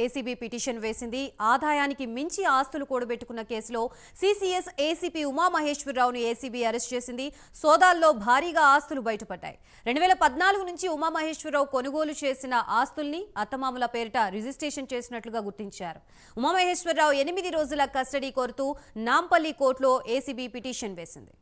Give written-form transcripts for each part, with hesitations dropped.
ACB petition వేసింది. ఆదాయానికి మించి ఆస్తులు కూడబెట్టుకున్న కేసులో సీసీఎస్ ఏసీపీ ఉమామహేశ్వరరావును ఏసీబీ అరెస్ట్ చేసింది. సోదాల్లో భారీగా ఆస్తులు బయటపడ్డాయి. 2014 నుంచి ఉమామహేశ్వరరావు కొనుగోలు చేసిన ఆస్తుల్ని అత్తమామల పేరిట రిజిస్ట్రేషన్ చేసినట్లుగా గుర్తించారు. ఉమామహేశ్వరరావు 8 రోజుల కస్టడీ కోరుతూ నాంపల్లి కోర్టులో ఏసీబీ పిటిషన్ వేసింది.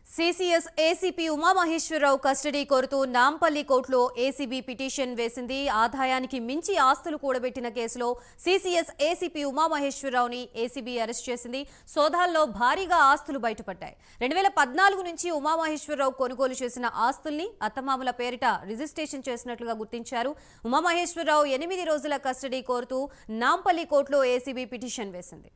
సీసీఎస్ ఏసీపీ ఉమామహేశ్వరరావు కస్టడీ కోరుతూ నాంపల్లి కోర్టులో ఏసీబీ పిటిషన్ వేసింది. ఆదాయానికి మించి ఆస్తులు కూడబెట్టిన కేసులో సీసీఎస్ ఏసీపీ ఉమామహేశ్వరరావుని ఏసీబీ అరెస్ట్ చేసింది. సోదాల్లో భారీగా ఆస్తులు బయటపడ్డాయి. 2014 నుంచి ఉమామహేశ్వరరావు కొనుగోలు చేసిన ఆస్తుల్ని అత్తమామల పేరిట రిజిస్ట్రేషన్ చేసినట్లుగా గుర్తించారు. ఉమామహేశ్వరరావు 8 రోజుల కస్టడీ కోరుతూ నాంపల్లి కోర్టులో ఏసీబీ పిటిషన్ వేసింది.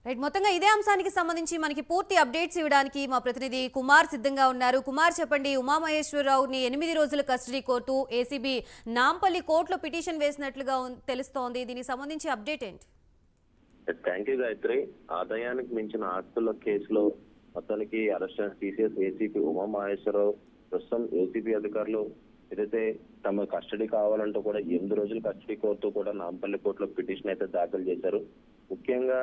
రైట్, మొత్తంగా ఇదే అంశానికి సంబంధించి మనకి పూర్తి అప్డేట్స్ ఇవ్వడానికి మా ప్రతినిధి కుమార్ సిద్ధంగా ఉన్నారు. కుమార్, చెప్పండి, ఉమామహేశ్వరరావుని 8 రోజుల కస్టడీ కోర్టు ఏసీబీ నాంపల్లి కోర్టులో పిటిషన్ వేసినట్లుగా తెలుస్తోంది. దీనికి సంబంధించి అప్డేట్ ఏంటి? Thank you Gayatri. ఆదాయానికి మించిన ఆస్తుల కేసులో మొత్తానికి అరెస్ట్ సీసీఎస్ ఏసీపీ ఉమామహేశ్వరరావు ప్రస్తుతం ఏసీబీ అధికారులు ఏదైతే తమ కస్టడీ కావాలంటూ కూడా 8 రోజుల కస్టడీ కోర్టు కూడా నాంపల్లి కోర్టులో పిటిషన్ అయితే దాఖలు చేశారు. ముఖ్యంగా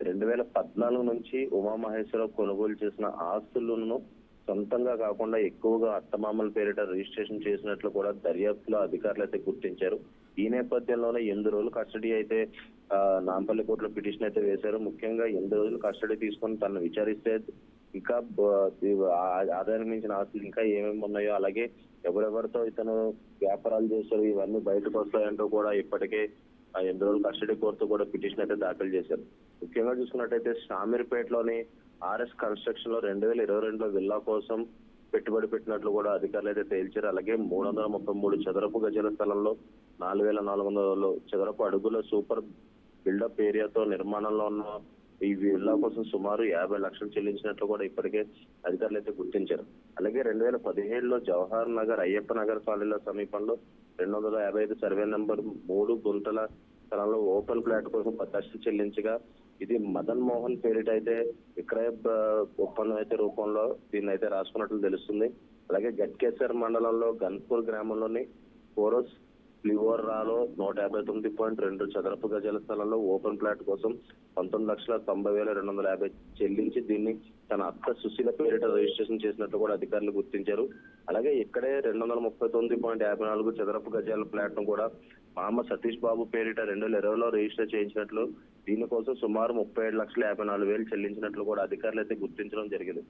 2014 నుంచి ఉమామహేశ్వరరావు కొనుగోలు చేసిన ఆస్తులను సొంతంగా కాకుండా ఎక్కువగా అత్తమామల పేరిట రిజిస్ట్రేషన్ చేసినట్లు కూడా దర్యాప్తులో అధికారులు అయితే గుర్తించారు. ఈ నేపథ్యంలోనే 8 రోజులు కస్టడీ అయితే నాంపల్లి కోర్టులో పిటిషన్ అయితే వేశారు. ముఖ్యంగా 8 రోజులు కస్టడీ తీసుకొని తనను విచారిస్తే ఇంకా ఆదాయానికి మించిన ఆస్తులు ఇంకా ఏమేమి ఉన్నాయో, అలాగే ఎవరెవరితో ఇతను వ్యాపారాలు చేశారు, ఇవన్నీ బయటకు వస్తాయంటూ కూడా ఇప్పటికే 8 రోజులు కస్టడీ కోర్టు కూడా పిటిషన్ అయితే దాఖలు చేశారు. ముఖ్యంగా చూసుకున్నట్టయితే షామీర్పేటలోని ఆర్ఎస్ కన్స్ట్రక్షన్ లో 2022లో విల్లా కోసం పెట్టుబడి పెట్టినట్లు కూడా అధికారులు అయితే తేల్చారు. అలాగే 333 చదరపు గజాల స్థలంలో 4400 చదరపు అడుగుల సూపర్ బిల్డప్ ఏరియాతో నిర్మాణంలో ఉన్న ఈ విల్లా కోసం సుమారు 50 లక్షలు చెల్లించినట్లు కూడా ఇప్పటికే అధికారులు అయితే గుర్తించారు. అలాగే 2017లో జవహర్ నగర్ అయ్యప్ప నగర్ కాలనీల సమీపంలో 255 సర్వే నంబర్ 3 గుంటల స్థలంలో ఓపెన్ ఫ్లాట్ కోసం 10 లక్షలు చెల్లించగా ఇది మదన్ మోహన్ పేరిట అయితే విక్రయ ఒప్పందం అయితే రూపంలో దీన్ని అయితే రాసుకున్నట్లు తెలుస్తుంది. అలాగే గట్కేసర్ మండలంలో గన్పూర్ గ్రామంలోని కోరస్ ఫ్లివోరాలో 159.2 చదరపు గజాల స్థలంలో ఓపెన్ ప్లాట్ కోసం 19,90,250 చెల్లించి దీన్ని తన అత్త సుశీల పేరిట రిజిస్ట్రేషన్ చేసినట్లు కూడా అధికారులు గుర్తించారు. అలాగే ఇక్కడే 239.54 చదరపు గజాల ప్లాట్ ను కూడా మామ సతీష్ బాబు పేరిట 2020లో రిజిస్టర్ చేయించినట్లు, దీనికోసం సుమారు 37,54,000 చెల్లించినట్లు కూడా అధికారులు అయితే గుర్తించడం జరిగింది.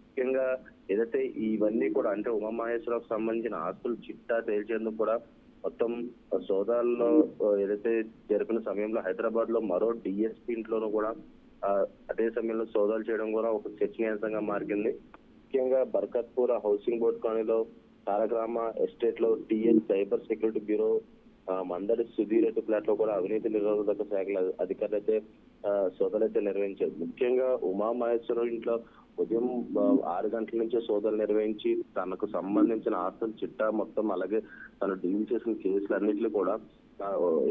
ముఖ్యంగా ఏదైతే ఇవన్నీ కూడా అంటే ఉమామహేశ్వరరావుకు సంబంధించిన ఆస్తులు చిట్టా తేల్చేందుకు కూడా మొత్తం సోదాల్లో ఏదైతే జరిపిన సమయంలో హైదరాబాద్ లో మరో డిఎస్పీ ఇంట్లోనూ కూడా అదే సమయంలో సోదాలు చేయడం కూడా ఒక చర్చనీయాంశంగా మారింది. ముఖ్యంగా బర్కత్పూర్ హౌసింగ్ బోర్డ్ కాలనీలో తారగ్రామ ఎస్టేట్ లో TS cyber security bureau Mandadi Sudheer Reddy flat లో కూడా అవినీతి నిరోధక శాఖల అధికారులు అయితే సోదాలు అయితే నిర్వహించారు. ముఖ్యంగా ఉమామహేశ్వరరావు ఇంట్లో ఉదయం 6 గంటల నుంచే సోదాలు నిర్వహించి తనకు సంబంధించిన ఆస్తుల చిట్టా మొత్తం, అలాగే తను డీల్ చేసిన కేసులన్నింటినీ కూడా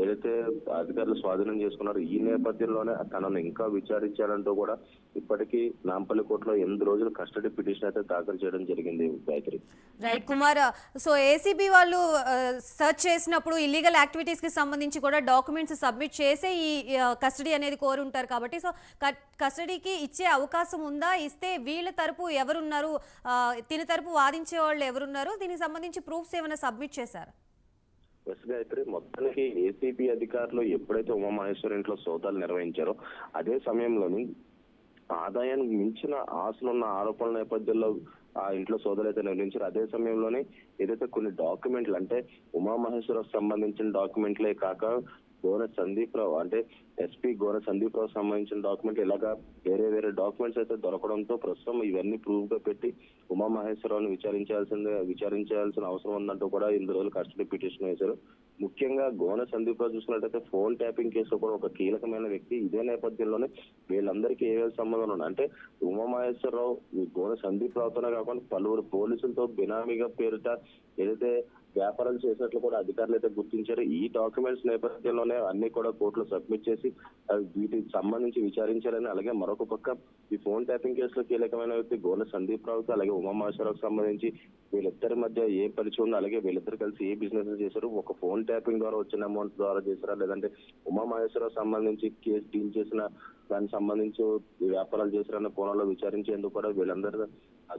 ఏదైతే అధికారులు స్వాధీనం చేసుకున్నారో ఈ నేపథ్యంలోనే తనను ఇంకా విచారించాలంటూ కూడా ఇప్పటికీ నాంపల్లి కోర్టులో 8 రోజులు కస్టడీ పిటిషన్ అయితే దాఖలు చేయడం జరిగింది. Gayatri. Right Kumar, so ACB వాళ్ళు సర్చ్ చేసినప్పుడు ఇల్లీగల్ యాక్టివిటీస్ కి సంబంధించి కూడా డాక్యుమెంట్స్ సబ్మిట్ చేసే ఈ కస్టడీ అనేది కోరి ఉంటారు కాబట్టి సో కస్టడీకి ఇచ్చే అవకాశం ఉందా? ఇస్తే వీళ్ళ తరపు ఎవరున్నారు, దీని తరపు వాదించే వాళ్ళు ఎవరున్నారు, దీనికి సంబంధించి ప్రూఫ్స్ ఏమైనా సబ్మిట్ చేశారు? గాయత్రి, మొత్తానికి ఏసీబీ అధికారులు ఎప్పుడైతే ఉమామహేశ్వర్ ఇంట్లో సోదాలు నిర్వహించారో అదే సమయంలోని ఆదాయానికి మించిన ఆస్తులున్న ఆరోపణల నేపథ్యంలో ఆ ఇంట్లో సోదరులు అయితే నిర్ణయించారు. అదే సమయంలోనే ఏదైతే కొన్ని డాక్యుమెంట్లు అంటే ఉమామహేశ్వరరావు సంబంధించిన డాక్యుమెంట్లే కాక గోనె సందీప్ రావు అంటే ఎస్పీ గోనె సందీప్ రావు సంబంధించిన డాక్యుమెంట్ ఇలాగా వేరే డాక్యుమెంట్స్ అయితే దొరకడంతో ప్రస్తుతం ఇవన్నీ ప్రూవ్ గా పెట్టి ఉమామహేశ్వరరావుని విచారించాల్సిన అవసరం ఉందంటూ కూడా 8 రోజులు కస్టడీ పిటిషన్ వేశారు. ముఖ్యంగా గోనె సందీప్ రావు చూసుకున్నట్టయితే ఫోన్ ట్యాపింగ్ కేసులో కూడా ఒక కీలకమైన వ్యక్తి. ఇదే నేపథ్యంలోనే వీళ్ళందరికీ ఏ సంబంధం ఉన్నాయి అంటే ఉమామహేశ్వరరావు ఈ గోనె సందీప్ రావుతోనే కాకుండా పలువురు పోలీసులతో బినామీగా పేరిట ఏదైతే వ్యాపారాలు చేసినట్లు కూడా అధికారులు అయితే గుర్తించారు. ఈ డాక్యుమెంట్స్ నేపథ్యంలోనే అన్ని కూడా కోర్టులో సబ్మిట్ చేసి వీటికి సంబంధించి విచారించాలని, అలాగే మరొక పక్క ఈ ఫోన్ ట్యాపింగ్ కేసులో కీలకమైన వ్యక్తి గోనె సందీప్ రావుకి అలాగే ఉమామహేశ్వరరావుకి సంబంధించి వీళ్ళిద్దరి మధ్య ఏ పరిచయం ఉందో, అలాగే వీళ్ళిద్దరు కలిసి ఏ బిజినెస్ చేశారు, ఒక ఫోన్ ట్యాపింగ్ ద్వారా వచ్చిన అమౌంట్ ద్వారా చేశారా, లేదంటే ఉమామహేశ్వరరావు సంబంధించి కేసు డీల్ చేసిన దానికి సంబంధించి వ్యాపారాలు చేశారన్న కోణంలో విచారించేందుకు కూడా వీళ్ళందరూ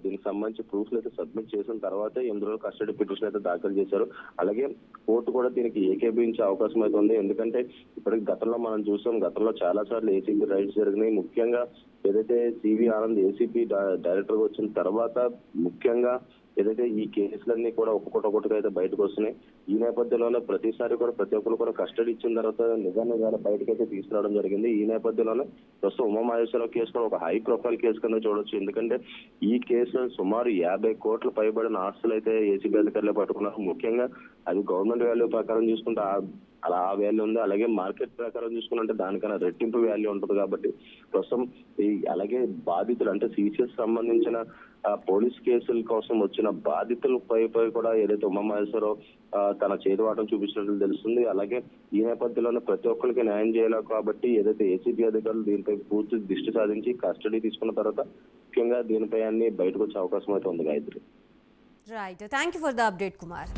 దీనికి సంబంధించి ప్రూఫ్లు అయితే సబ్మిట్ చేసిన తర్వాత 8 రోజులు కస్టడీ పిటిషన్ అయితే దాఖలు చేశారు. అలాగే కోర్టు కూడా దీనికి ఏకీభవించే అవకాశం అయితే ఉంది. ఎందుకంటే ఇప్పటికి గతంలో మనం చూసాం, గతంలో చాలా సార్లు ఏసీబీ రైడ్స్ జరిగినాయి. ముఖ్యంగా ఏదైతే సివి ఆనంద్ ఏసీపీ డైరెక్టర్ గా వచ్చిన తర్వాత ముఖ్యంగా ఏదైతే ఈ కేసులన్నీ కూడా ఒక్కొక్కటిగా అయితే బయటకు వస్తున్నాయి. ఈ నేపథ్యంలోనే ప్రతిసారి కూడా ప్రతి ఒక్కరు కూడా కస్టడీ ఇచ్చిన తర్వాత నిజాన్ని బయటకైతే తీసుకురావడం జరిగింది. ఈ నేపథ్యంలోనే ప్రస్తుతం ఉమామహేశ్వరరావు కేసు కూడా ఒక హై ప్రొఫైల్ కేసు కింద చూడొచ్చు. ఎందుకంటే ఈ కేసులో సుమారు 50 కోట్ల పైబడిన ఆస్తులు అయితే ఏసీబీ అధికారులు పట్టుకున్నారు. ముఖ్యంగా అది గవర్నమెంట్ వాల్యూ ప్రకారం చూసుకుంటే అలా ఆ వాల్యూ ఉంది, అలాగే మార్కెట్ ప్రకారం చూసుకుంటే దానికన్నా రెట్టింపు వాల్యూ ఉంటుంది. కాబట్టి ప్రస్తుతం అలాగే బాధితులు అంటే సిసిఎస్ సంబంధించిన పోలీస్ కేసుల కోసం వచ్చిన బాధితులపై కూడా ఏదైతే ఉమామహేశ్వరరావు తన చేతివాటం చూపించినట్లు తెలుస్తుంది. అలాగే ఈ నేపథ్యంలోనే ప్రతి ఒక్కరికి న్యాయం చేయాలి కాబట్టి ఏదైతే ఏసీబీ అధికారులు దీనిపై పూర్తి దృష్టి సాధించి కస్టడీ తీసుకున్న తర్వాత ముఖ్యంగా దీనిపై అన్ని బయటకు వచ్చే అవకాశం అయితే ఉంది. Gayatri. Right, thank you for the update Kumar.